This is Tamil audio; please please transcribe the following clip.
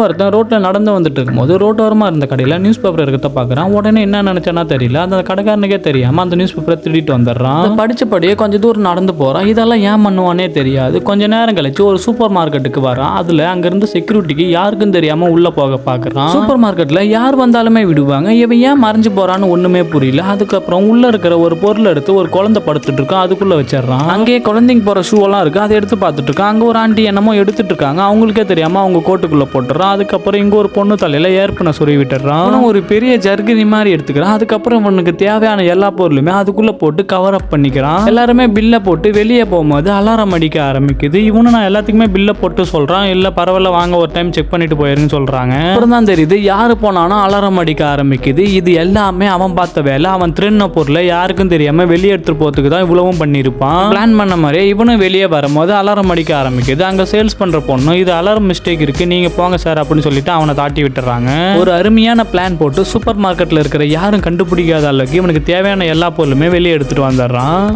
ஒருத்தன் ரோட்டில் நடந்து வந்துட்டு இருக்கும்போது ரோட்டோரமாக இருந்த கடையில் நியூஸ் பேப்பர் இருக்கிறத பார்க்குறான். உடனே என்ன நினச்சானா தெரியல, அந்த கடைக்காரனுக்கே தெரியாமல் அந்த நியூஸ் பேப்பரை திருடிட்டு வந்துடுறான். படித்தபடியே கொஞ்சம் தூரம் நடந்து போகிறான். இதெல்லாம் ஏன் பண்ணுவானே தெரியாது. கொஞ்ச நேரம் கழிச்சு ஒரு சூப்பர் மார்க்கெட்டுக்கு வரான். அதில் அங்கேருந்து செக்யூரிட்டிக்கு யாருக்கும் தெரியாமல் உள்ளே போக பார்க்குறான். சூப்பர் மார்க்கெட்டில் யார் வந்தாலுமே விடுவாங்க. இவன் ஏன் மறைஞ்சு போகிறான்னு ஒன்றுமே புரியல. அதுக்கப்புறம் உள்ளே இருக்கிற ஒரு பொருள் எடுத்து ஒரு குழந்தை படுத்துட்டு இருக்கான், அதுக்குள்ளே வச்சிடறான். அங்கேயே குழந்தைங்க போகிற ஷூ எல்லாம் இருக்குது, அதை எடுத்து பார்த்துட்டு இருக்கான். அங்கே ஒரு ஆண்டி என்னமோ எடுத்துட்டு இருக்காங்க, அவங்களுக்கே தெரியாமல் அவங்க கோட்டுக்குள்ளே போட்டுறான். அதுக்கப்புறம் இங்க ஒரு பொண்ணு தலையில ஏற்பன சொறி விட்டுறான். ஒரு பெரிய ஜர்கினி மாதிரி எடுத்துக்கிறான். அதுக்கப்புறம் இவனுக்கு தேவையான எல்லா பொருளுமே அதுக்குள்ள போட்டு கவர் அப் பண்ணிக்கிறான். எல்லாருமே பில்ல போட்டு வெளியே போகும்போது அலாரம் அடிக்க ஆரம்பிக்குது. இவனு நான் எல்லாத்துக்குமே பில்ல போட்டு சொல்றான். இல்ல பரவாயில்ல வாங்க ஒரு டைம் செக் பண்ணிட்டு போயிருன்னு சொல்றாங்க. அப்புறம் தான் தெரியுது யாரு போனாலும் அலாரம் அடிக்க ஆரம்பிக்குது. இது எல்லாமே அவன் பார்த்த வேலை. அவன் திருடின பொருளை யாருக்கும் தெரியாம வெளியே எடுத்துட்டு போறதுக்கு தான் இவ்வளவும் பண்ணிருப்பான். பிளான் பண்ண மாதிரியே இவனும் வெளியே வரும்போது அலாரம் அடிக்க ஆரம்பிக்குது. அங்க சேல்ஸ் பண்ற பொண்ணு இது அலாரம் மிஸ்டேக் இருக்கு, நீங்க போங்க சார் அப்படின்னு சொல்லிட்டு அவனை தாட்டி விட்டுறாங்க. ஒரு அருமையான பிளான் போட்டு சூப்பர் மார்க்கெட்ல இருக்கிற யாரும் கண்டுபிடிக்காத அளவுக்கு இவனுக்கு தேவையான எல்லா பொருளுமே வெளியே எடுத்துட்டு வந்துடுறான்.